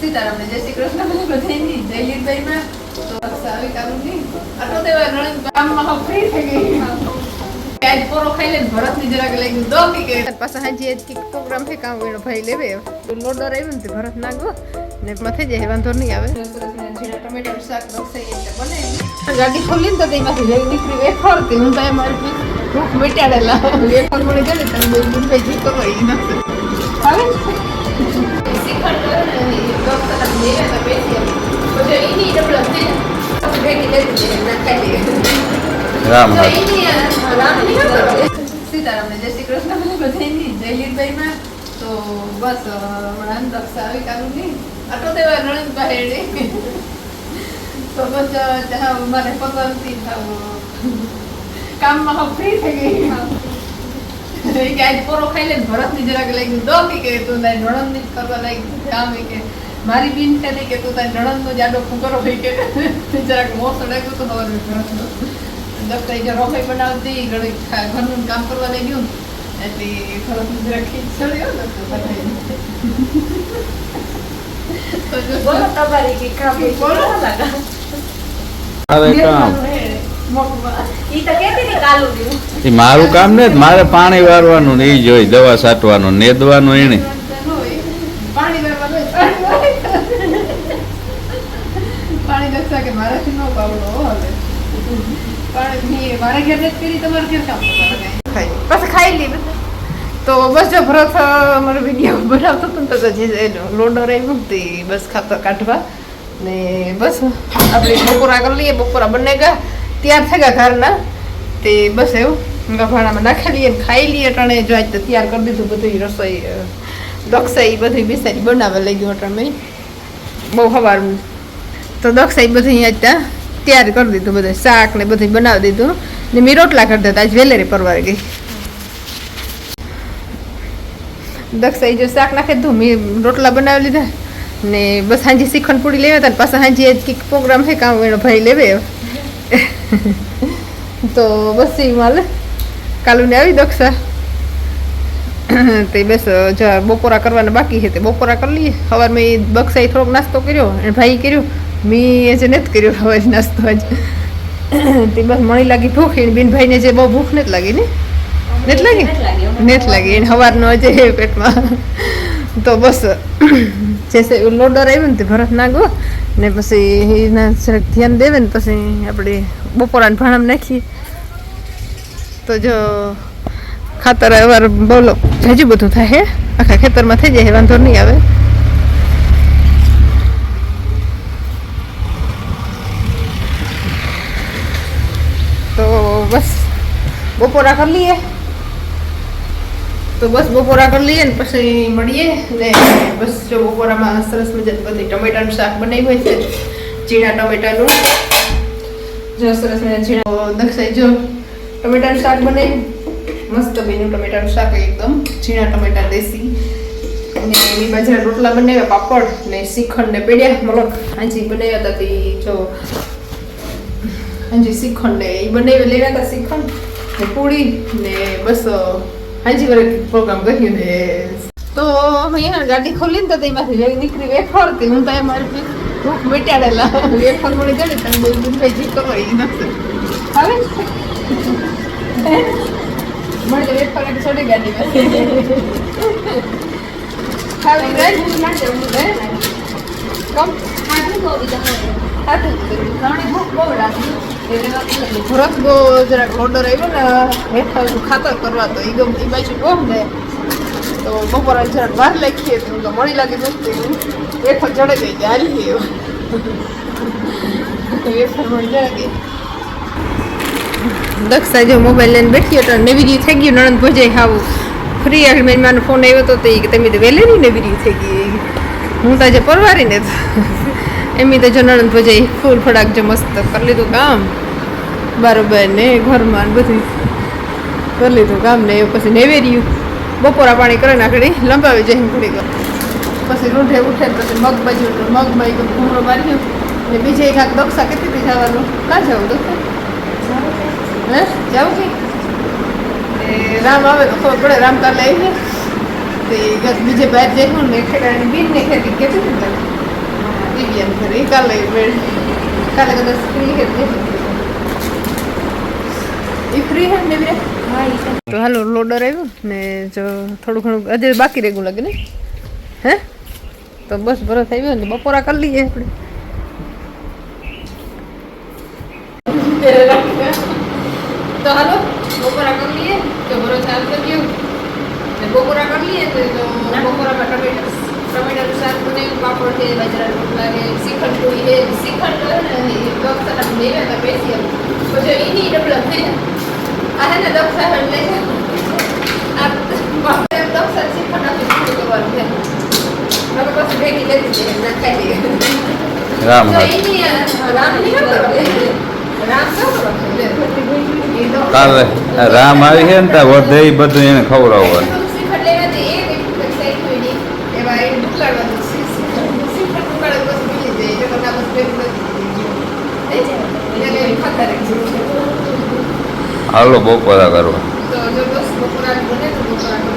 સીતારામ ને જય શ્રી કૃષ્ણ બધાની જય લીરભાઈ માં તો સાવી કામ ની આટલો દેવા રણિત કામમાં ફ્રી થઈ ગઈ આજ પોરો ખાઈ લે ભરત ની જરાક લઈ ગયું દો કે પાછા હાજી આજ કી પ્રોગ્રામ છે કામ વેણો ભાઈ લેવે તો લોડર આવ્યું ને ભરત નાગો ને મથે જાય વાંધો નહીં આવે જીરા ટમેટા શાક રસોઈ એટલે બને ગાડી ખોલીને તો તેમાંથી જઈ નીકળી વેફરતી હું તો મારી ભૂખ મિટાડેલા વેફર મળી ગઈ ને તમે ભાઈ જી કરો એ નથી આવે શીખડ કરે ને ડોક્ટર દેવે તો બેસી પછી એની ડબલ હતી ભેગી લેતી ના ખાઈ રામ રામ સીતારામ ને જય શ્રી કૃષ્ણ બધાની જય લીરભાઈ માં તો બસ હમણાં દક્ષા આવી કામ નહીં આટલો દેવા રણિત ભાઈ તો બસ મારે પકડતી થાવ કામમાં ફ્રી થઈ ગઈ કે આજ પોરો ખાઈ લે ભરત ની જરાક લઈ ગયું દો કે તું તારી નણંદ ની કરવા લાગી કામ કે મારી બીન છે કે તું તારી નણંદ નો જાડો ફૂકરો હોય કે જરાક મોસો લાગ્યું તો ખબર ભરત નો દક્ષા જે રસોઈ બનાવતી ઘણી ઘરનું કામ કરવા લઈ ગયું એટલે ભરત ની જરાક ખીચ ચડ્યો ને તો બોલો તમારી કે કામ બોલો લાગા હવે કામ મારું કામ ને મારે પાણી વારવાનું ને એ જોઈ દવા છાંટવાનું નેદવાનું એને પાણી દક્ષા કે મારાથી નો પાવડો હવે પાણી મારે ઘેર નથી કરી તમારે ઘેર કામ પછી ખાઈ લે તો બસ જો ભરત અમારો વિડીયો બનાવતો હતો ને તો જે લોડર આવ્યું તે બસ ખાતર કાઢવા ને બસ આપણે બપોરા કરી લઈએ બપોરા બને ગયા તૈયાર થઈ ગયા ઘરના તે બસ એવું ગભાણામાં નાખી લઈએ ખાઈ લઈએ અટાણે જો આજ તો તૈયાર કરી દીધું બધું રસોઈ દક્ષાઈ બધી બિસારી બનાવવા લઈ ગયું અટાણે બહુ સવારનું તો દક્ષાઈ બધી અહીંયા ત્યાં તૈયાર કરી દીધું બધું શાક ને બધું બનાવી દીધું ને મેં રોટલા કરી દીધા આજ વેલેરી પરવારી ગઈ દક્ષાઈ જો શાક નાખી દીધું મેં રોટલા બનાવી લીધા ને બસ હાજી શ્રીખંડ પૂરી લેવા હતા પાછા હાજી આજ કંઈક પ્રોગ્રામ છે કામ એનો ભાઈ લેવે તો બસ એ માલે કાલુને આવી દક્ષા તે બસ જો બપોરા કરવાના બાકી છે તે બપોરા કરી લઈએ સવારમાં એ બક્ષાએ થોડોક નાસ્તો કર્યો અને ભાઈ કર્યો મેં જે નથી કર્યો હવે નાસ્તો આજ તે બસ મણી લાગી ભૂખ એને બેન ભાઈને જે બહુ ભૂખ નથી લાગી ને નથી લાગી નથી લાગી એને સવારનો હજે પેટમાં તો બસ જે લોડર આવ્યું ને તે ભરત નાગો ને પછી એના જરાક ધ્યાન દેવે ને પછી આપણે બપોરાને ભાણામાં નાખીએ તો જો ખાતર અવાર બોલો હજુ બધું થાય આખા ખેતરમાં થઈ જાય વાંધો નહીં આવે તો બસ બપોરા કરી લઈએ તો બસ બપોરા કરી લઈએ ને પછી મળીએ ને બસ જો બપોરામાં સરસ મજાની બધી ટમેટાનું શાક બનાવ્યું હોય છે ઝીણા ટમેટાનું જો સરસ મજાનું ઝીણા દક્ષાઈ જો ટમેટાનું શાક બનાવ્યું મસ્ત બેનું ટમેટાનું શાક એકદમ ઝીણા ટમેટા દેશી અને એની બાજરા રોટલા બનાવ્યા પાપડ ને શ્રીખંડ ને પેડ્યા મલક હાજી બનાવ્યા હતા તે જો હાજી શ્રીખંડ ને એ બનાવી લેવા હતા શ્રીખંડ ને પૂરી ને બસ હાજી વરે પ્રોગ્રામ કર્યું ને તો અહીંયા ગાડી ખોલીને તો તેમાંથી જઈ નીકળી વેફરતી હું તો મારી ભૂખ મિટાડેલા વેફર મળી ગઈ તમે ભાઈ જી કરો એ નથી આવે મળે વેફર ચડી ગાડીમાં ખાલી ઘણી ભૂખ બહુ લાગી ભરત ગો જરાક ઓર્ડર આવ્યો ને વેફર ખાતર કરવા તો એ ગમ એ બાજુ ગમ ને તો બપોરે જરાક વાર લખીએ તો મળી લાગી નથી વેફર ચડે ગઈ કે હાલી ગયો વેફર મળી જાય ગઈ દક્ષા જો મોબાઈલ લઈને બેઠી હતો નેવીરી થઈ ગયું નણંદ ભજાઈ ખાવું ફ્રી આગળ મહેમાનનો ફોન આવ્યો હતો તો કે તમે તો વહેલેરી નેવીરી થઈ ગઈ હું તો આજે પરવારીને એમ તો જો નણંદ ભજાઈ ફૂલ ફડાક જો મસ્ત કરી લીધું કામ બરોબર ને ઘરમાં બધું કરી લીધું કામ ને પછી નેવેર્યું બપોરા પાણી કરે ને આગળ લંબાવી જાય ઘડી ગયો પછી રૂંઢે ઉઠે પછી મગ બાજુ મગમાં એક ઘૂમરો માર્યો ને બીજે એક આખ દક્ષા કેટલી હતી જવાનું કાં જવું દક્ષા હે જાવું કે રામ આવે તો ખબર પડે રામ કાલે આવીને તે બીજે બહાર જઈશું ને ખેડાની બીન ને ખેતી કેટલી એ કાલે કાલે કદાચ ફ્રી હે એ ફ્રી હે ને રે હા ઈ તો હાલો લોડર આવ્યો ને જો થોડું ઘણું હજી બાકી રેગું લાગે ને હે તો બસ ભરત આવ્યો ને બપોરા કરી લઈએ આપણે તો હાલો બપોરા કરી લઈએ તો ભરત ચાલુ કરી ગયું ને બપોરા કરી લઈએ તો બપોરામાં ટમેટાનું શાક બનાવ્યું પાપડ છે બાજરાના રોટલા છે શ્રીખંડ પૂરી છે શ્રીખંડ ને દક્ષાના લેવા બેસી પછી એની ડબલા થઈ આ હે ને દક્ષા લઈ આ દક્ષા શ્રીખંડ આપી પૂરું કરવાનું છે હવે પછી ભેગી લેતી છે ના ખાઈ લઈએ રામ તો એની રામ નહીં કરવાનું રામ શું કરવાનું કાલે રામ આવી છે ને ત્યાં વધે એ બધું એને ખવડાવવાનું શ્રીખંડ લેવા દે એ સાઈડ જોઈ એવા એ ઉકાળવાનું શ્રીખંડ ઉકાળે બસ ભૂલી જાય એટલે બધા બસ ભેગું એને ખાતા રહેશે હાલો બપોરા કરવા તો જો બસ બપોરા બને તો બપોરા